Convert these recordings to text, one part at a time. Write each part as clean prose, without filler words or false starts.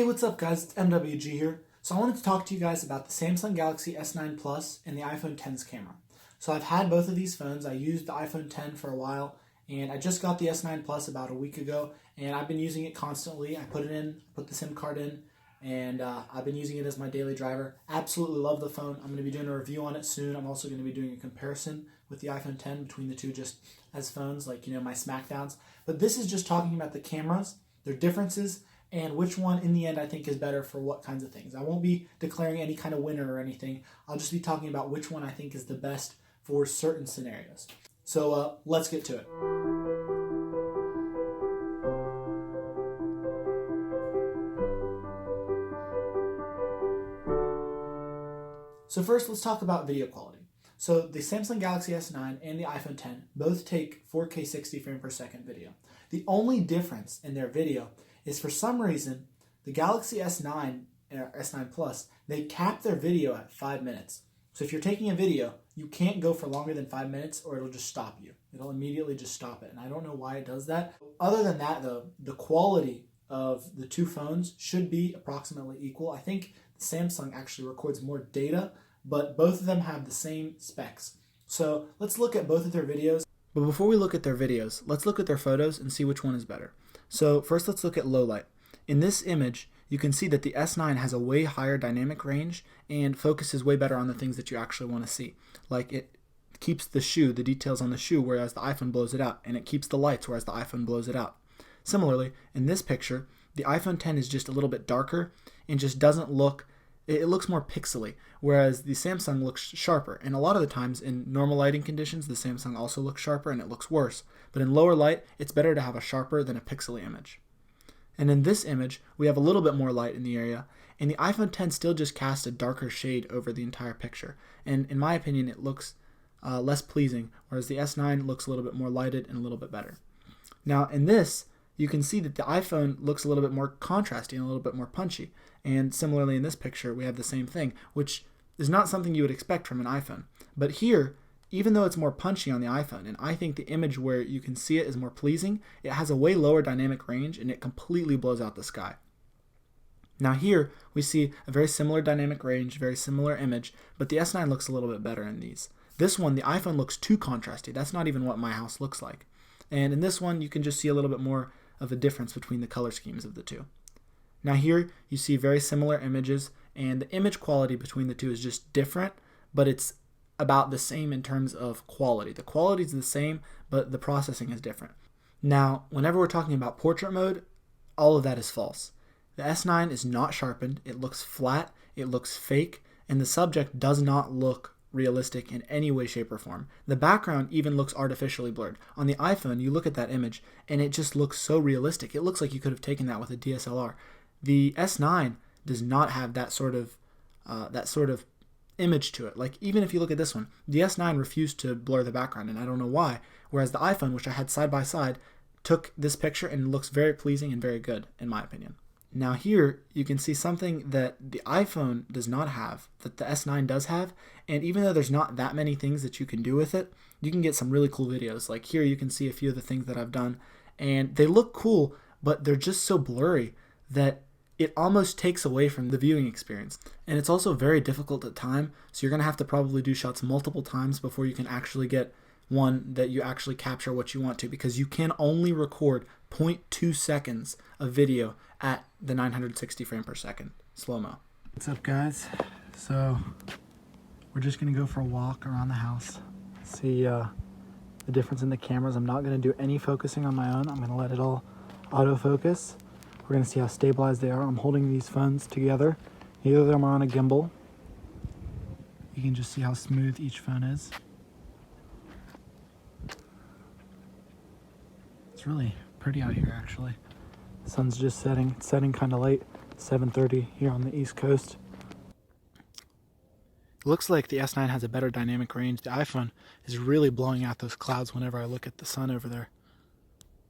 Hey, what's up guys, it's MWG here. So I wanted to talk to you guys about the Samsung Galaxy S9 Plus and the iPhone X's camera. So I've had both of these phones. I used the iPhone X for a while, and I just got the S9 Plus about a week ago, and I've been using it constantly. I put the SIM card in, and I've been using it as my daily driver. Absolutely love the phone. I'm going to be doing a review on it soon. I'm also going to be doing a comparison with the iPhone X between the two just as phones, like, my smackdowns. But this is just talking about the cameras, their differences, and which one in the end I think is better for what kinds of things. I won't be declaring any kind of winner or anything. I'll just be talking about which one I think is the best for certain scenarios. So let's get to it. So first, let's talk about video quality. So the Samsung Galaxy S9 and the iPhone X both take 4K 60 frame per second video. The only difference in their video is, for some reason, the Galaxy S9 or S9 Plus, they cap their video at 5 minutes. So if you're taking a video, you can't go for longer than 5 minutes or it'll just stop you. It'll immediately just stop it. And I don't know why it does that. Other than that, though, the quality of the two phones should be approximately equal. I think the Samsung actually records more data, but both of them have the same specs. So let's look at both of their videos. But before we look at their videos, let's look at their photos and see which one is better. So first, let's look at low light. In this image, you can see that the S9 has a way higher dynamic range and focuses way better on the things that you actually want to see. Like, it keeps the details on the shoe, whereas the iPhone blows it out, and it keeps the lights, whereas the iPhone blows it out. Similarly, in this picture, the iPhone X is just a little bit darker and just doesn't look, it looks more pixely, whereas the Samsung looks sharper. And a lot of the times in normal lighting conditions, the Samsung also looks sharper and it looks worse. But in lower light, it's better to have a sharper than a pixely image. And in this image, we have a little bit more light in the area, and the iPhone X still just casts a darker shade over the entire picture. And in my opinion, it looks less pleasing, whereas the S9 looks a little bit more lighted and a little bit better. Now in this, you can see that the iPhone looks a little bit more contrasty and a little bit more punchy. And similarly in this picture, we have the same thing, which is not something you would expect from an iPhone. But here, even though it's more punchy on the iPhone, and I think the image where you can see it is more pleasing, it has a way lower dynamic range and it completely blows out the sky. Now here, we see a very similar dynamic range, very similar image, but the S9 looks a little bit better in these. This one, the iPhone looks too contrasty. That's not even what my house looks like. And in this one, you can just see a little bit more of a difference between the color schemes of the two. Now here, you see very similar images, and the image quality between the two is just different, but it's about the same in terms of quality. The quality is the same, but the processing is different. Now, whenever we're talking about portrait mode, all of that is false. The S9 is not sharpened, it looks flat, it looks fake, and the subject does not look realistic in any way, shape, or form. The background even looks artificially blurred. On the iPhone, you look at that image, and it just looks so realistic. It looks like you could have taken that with a DSLR. The S9 does not have that sort of image to it. Like, even if you look at this one, the S9 refused to blur the background, and I don't know why, whereas the iPhone, which I had side by side, took this picture and looks very pleasing and very good, in my opinion. Now here, you can see something that the iPhone does not have, that the S9 does have, and even though there's not that many things that you can do with it, you can get some really cool videos. Like here, you can see a few of the things that I've done, and they look cool, but they're just so blurry that it almost takes away from the viewing experience. And it's also very difficult to time, so you're going to have to probably do shots multiple times before you can actually get one that you actually capture what you want to, because you can only record 0.2 seconds of video at the 960 frame per second slow-mo. What's up, guys? So we're just going to go for a walk around the house, see the difference in the cameras. I'm not going to do any focusing on my own. I'm going to let it all autofocus. We're going to see how stabilized they are. I'm holding these phones together. Neither of them are on a gimbal. You can just see how smooth each phone is. It's really pretty out here, actually. The sun's just setting. It's setting kind of late, 7:30 here on the East Coast. It looks like the S9 has a better dynamic range. The iPhone is really blowing out those clouds whenever I look at the sun over there.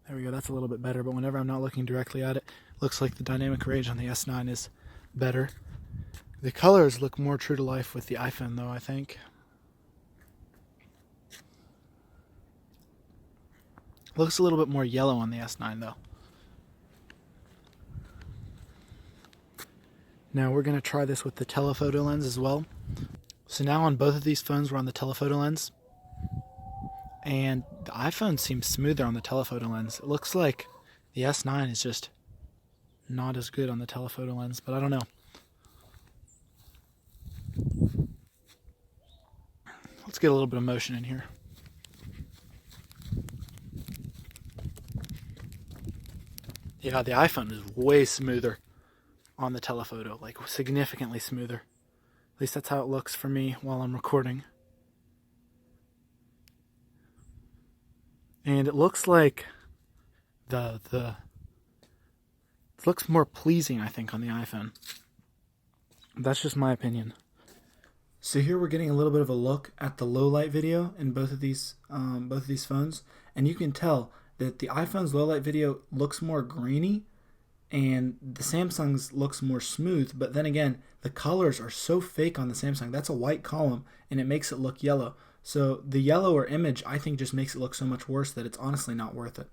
There we go, that's a little bit better, but whenever I'm not looking directly at it, it looks like the dynamic range on the S9 is better. The colors look more true to life with the iPhone, though, I think. Looks a little bit more yellow on the S9, though. Now we're going to try this with the telephoto lens as well. So now on both of these phones we're on the telephoto lens. And the iPhone seems smoother on the telephoto lens. It looks like the S9 is just not as good on the telephoto lens, but I don't know. Let's get a little bit of motion in here. Yeah, the iPhone is way smoother on the telephoto, like significantly smoother. At least that's how it looks for me while I'm recording. And it looks like it looks more pleasing, I think, on the iPhone. That's just my opinion. So here we're getting a little bit of a look at the low light video in both of these phones, and you can tell that the iPhone's low light video looks more grainy, and the Samsung's looks more smooth. But then again, the colors are so fake on the Samsung. That's a white column, and it makes it look yellow. So the yellower image, I think, just makes it look so much worse that it's honestly not worth it.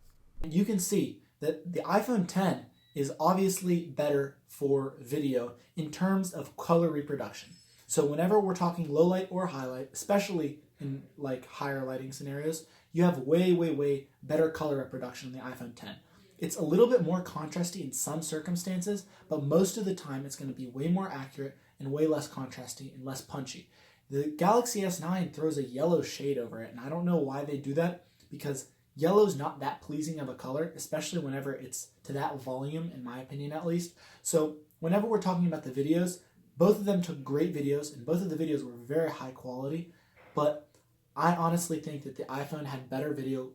You can see that the iPhone 10 is obviously better for video in terms of color reproduction. So whenever we're talking low light or high light, especially in like higher lighting scenarios, you have way better color reproduction on the iPhone 10. It's a little bit more contrasty in some circumstances, but most of the time it's going to be way more accurate and way less contrasty and less punchy. The Galaxy S9 throws a yellow shade over it, and I don't know why they do that, because yellow's not that pleasing of a color, especially whenever it's to that volume, in my opinion at least. So whenever we're talking about the videos, both of them took great videos, and both of the videos were very high quality, but I honestly think that the iPhone had better video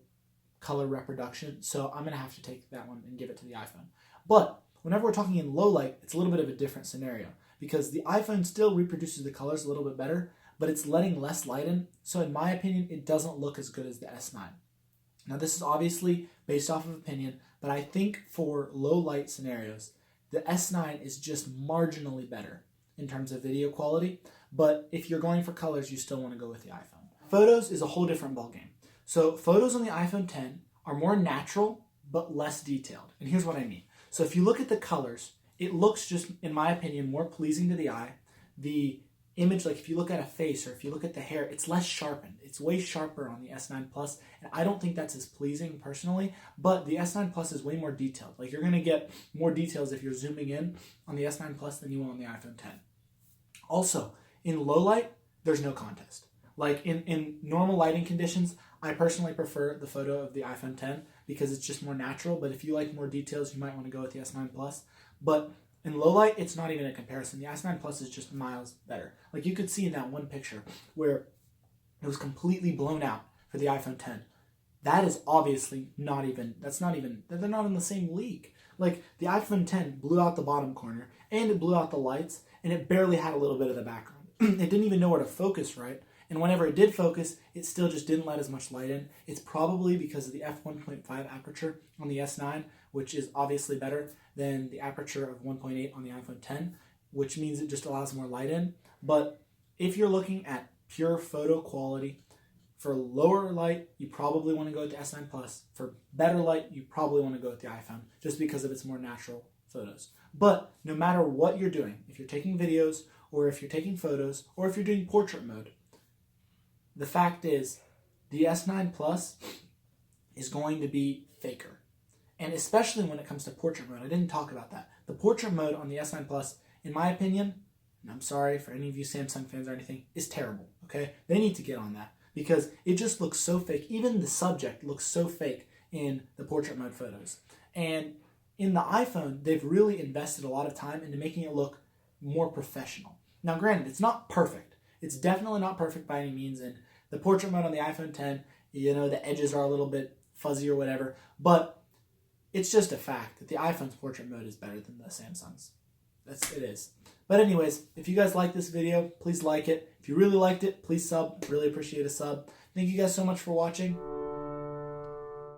color reproduction, so I'm going to have to take that one and give it to the iPhone. But whenever we're talking in low light, it's a little bit of a different scenario, because the iPhone still reproduces the colors a little bit better, but it's letting less light in, so in my opinion, it doesn't look as good as the S9. Now this is obviously based off of opinion, but I think for low light scenarios, the S9 is just marginally better in terms of video quality, but if you're going for colors, you still want to go with the iPhone. Photos is a whole different ballgame. So photos on the iPhone 10 are more natural, but less detailed. And here's what I mean. So if you look at the colors, it looks just, in my opinion, more pleasing to the eye. The image, like if you look at a face or if you look at the hair, it's less sharpened. It's way sharper on the S9 Plus, and I don't think that's as pleasing personally, but the S9 Plus is way more detailed. Like you're going to get more details if you're zooming in on the S9 Plus than you will on the iPhone 10. Also, in low light, there's no contest. Like in normal lighting conditions, I personally prefer the photo of the iPhone 10 because it's just more natural, but if you like more details, you might want to go with the S9 Plus. But in low light, it's not even a comparison. The S9 Plus is just miles better. Like you could see in that one picture where it was completely blown out for the iPhone 10. That is obviously they're not in the same league. Like the iPhone 10 blew out the bottom corner and it blew out the lights and it barely had a little bit of the background. It didn't even know where to focus right. And whenever it did focus, it still just didn't let as much light in. It's probably because of the f1.5 aperture on the S9, which is obviously better than the aperture of 1.8 on the iPhone 10, which means it just allows more light in. But if you're looking at pure photo quality, for lower light, you probably want to go with the S9 Plus. For better light, you probably want to go with the iPhone, just because of its more natural photos. But no matter what you're doing, if you're taking videos, or if you're taking photos, or if you're doing portrait mode, the fact is, the S9 Plus is going to be faker. And especially when it comes to portrait mode. I didn't talk about that. The portrait mode on the S9 Plus, in my opinion, and I'm sorry for any of you Samsung fans or anything, is terrible, okay? They need to get on that because it just looks so fake. Even the subject looks so fake in the portrait mode photos. And in the iPhone, they've really invested a lot of time into making it look more professional. Now, granted, it's not perfect. It's definitely not perfect by any means. And the portrait mode on the iPhone 10, the edges are a little bit fuzzy or whatever. But it's just a fact that the iPhone's portrait mode is better than the Samsung's. It is. But anyways, if you guys like this video, please like it. If you really liked it, please sub. Really appreciate a sub. Thank you guys so much for watching.